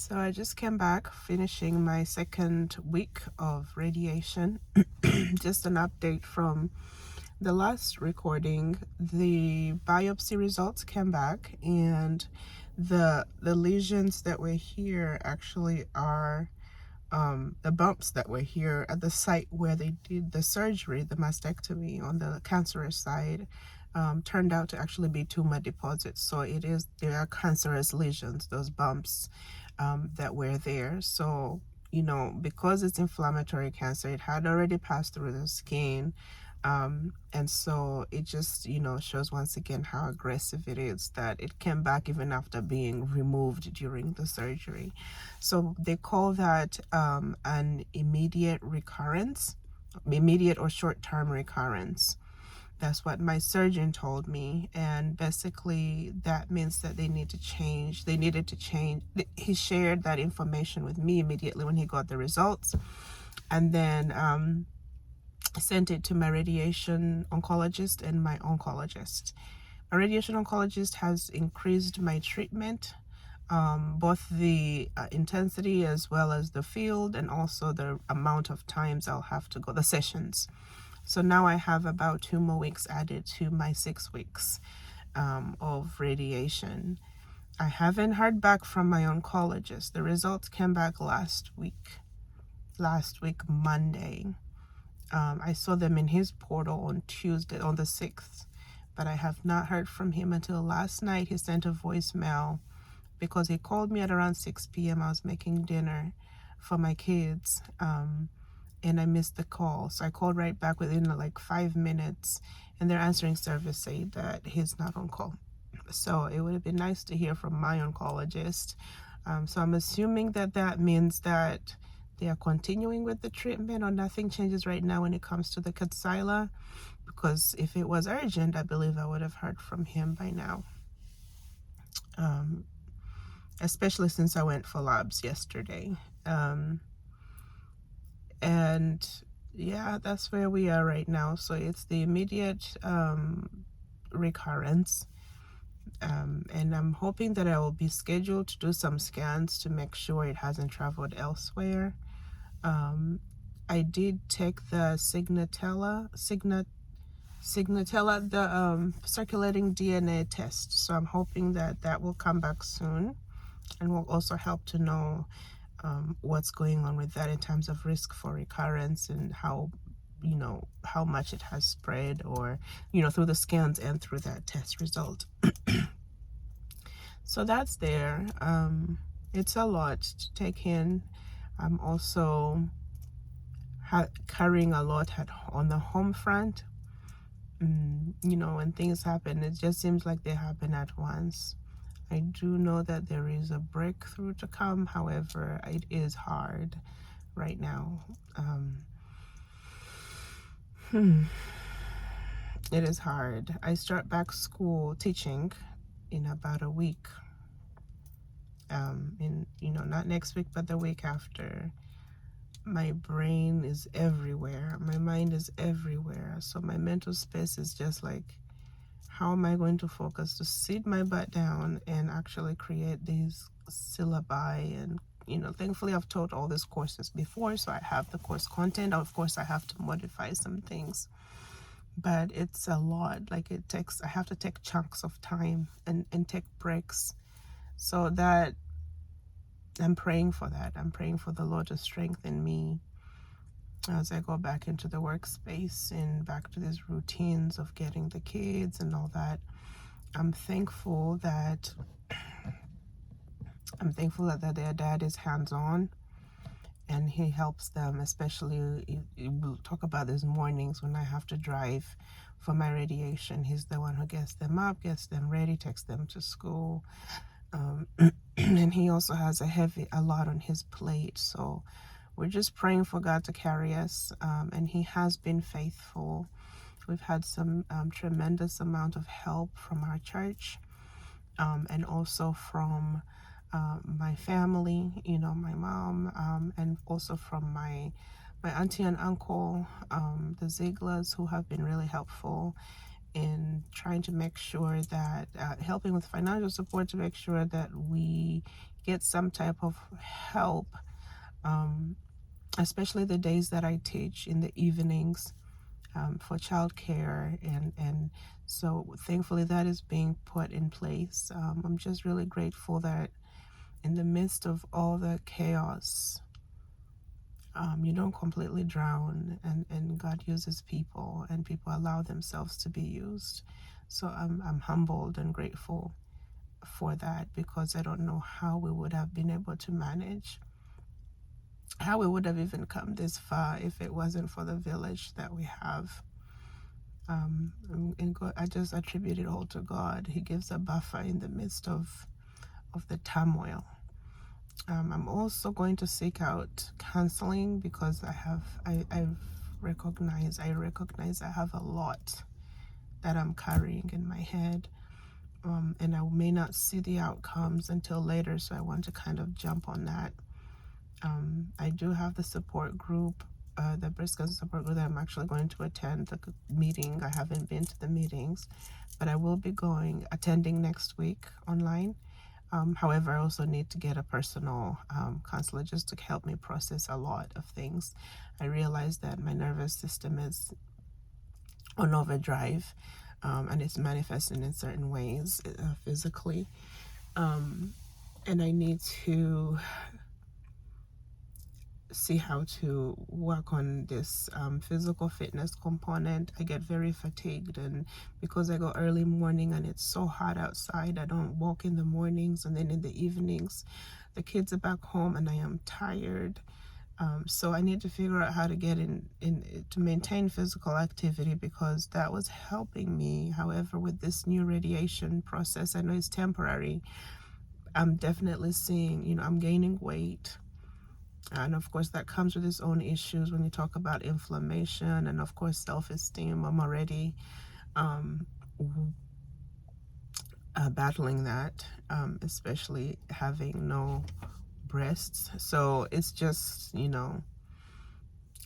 So I just came back finishing my second week of radiation. Just an update from the last recording. The biopsy results came back, and the lesions that were here actually are the bumps that were here at the site where they did the surgery, the mastectomy on the cancerous side. Turned out to actually be tumor deposits. So there are cancerous lesions, those bumps that were there. So, because it's inflammatory cancer, it had already passed through the skin. And so it just, shows once again how aggressive it is, that it came back even after being removed during the surgery. So they call that an immediate recurrence, immediate or short-term recurrence. That's what my surgeon told me, and basically that means that they needed to change. He shared that information with me immediately when he got the results, and then sent it to my radiation oncologist and my oncologist. My radiation oncologist has increased my treatment, both the intensity as well as the field, and also the amount of times I'll have to go, the sessions. So now I have about 2 more weeks added to my 6 weeks of radiation. I haven't heard back from my oncologist. The results came back last week Monday. I saw them in his portal on Tuesday, on the 6th, but I have not heard from him until last night. He sent a voicemail because he called me at around 6 p.m. I was making dinner for my kids, and I missed the call. So I called right back within like 5 minutes, and their answering service said that he's not on call. So it would have been nice to hear from my oncologist. So I'm assuming that means that they are continuing with the treatment, or nothing changes right now when it comes to the Kadcyla, because if it was urgent, I believe I would have heard from him by now. Especially since I went for labs yesterday. And yeah, that's where we are right now. So it's the immediate recurrence. And I'm hoping that I will be scheduled to do some scans to make sure it hasn't traveled elsewhere. I did take the Signatella, the circulating DNA test. So I'm hoping that will come back soon, and will also help to know what's going on with that in terms of risk for recurrence, and how much it has spread, or through the scans and through that test result. So that's there. It's a lot to take in. I'm also carrying a lot on the home front. When things happen, it just seems like they happen at once. I do know that there is a breakthrough to come. However, it is hard right now. It is hard. I start back school teaching in about a week. Not next week, but the week after. My brain is everywhere. My mind is everywhere. So my mental space is just like, how am I going to focus to sit my butt down and actually create these syllabi? And thankfully I've taught all these courses before, so I have the course content. Of course I have to modify some things, but it's a lot. Like I have to take chunks of time and take breaks. So that I'm praying for that. I'm praying for the Lord to strengthen me as I go back into the workspace and back to these routines of getting the kids and all that. I'm thankful that their dad is hands-on, and he helps them, especially we'll talk about these mornings when I have to drive for my radiation. He's the one who gets them up, gets them ready, takes them to school. And he also has a lot on his plate. So we're just praying for God to carry us, and he has been faithful. We've had some tremendous amount of help from our church, and also from my family, my mom, and also from my auntie and uncle, the Zieglers, who have been really helpful. in trying to make sure that, helping with financial support to make sure that we get some type of help, especially the days that I teach in the evenings, for childcare, and so thankfully that is being put in place. I'm just really grateful that in the midst of all the chaos, you don't completely drown, and God uses people, and people allow themselves to be used. So I'm humbled and grateful for that, because I don't know how we would have been able to manage, how we would have even come this far if it wasn't for the village that we have. And God, I just attribute it all to God. He gives a buffer in the midst of the turmoil. I'm also going to seek out counseling, because I recognize I have a lot that I'm carrying in my head, and I may not see the outcomes until later, so I want to kind of jump on that. I do have the support group, the breast cancer support group, that I'm actually going to attend the meeting. I haven't been to the meetings, but I will be attending next week online. However, I also need to get a personal counselor just to help me process a lot of things. I realize that my nervous system is on overdrive, and it's manifesting in certain ways, physically. And I need to see how to work on this physical fitness component. I get very fatigued, and because I go early morning and it's so hot outside, I don't walk in the mornings, and then in the evenings the kids are back home and I am tired. So I need to figure out how to get in to maintain physical activity, because that was helping me. However, with this new radiation process, I know it's temporary, I'm definitely seeing, I'm gaining weight. And of course, that comes with its own issues when you talk about inflammation and, of course, self-esteem. I'm already battling that, especially having no breasts. So it's just,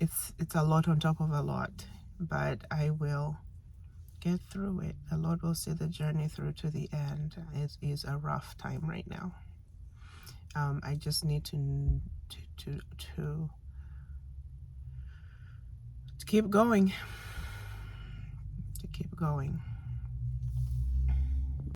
it's a lot on top of a lot. But I will get through it. The Lord will see the journey through to the end. It is a rough time right now. I just need to keep going,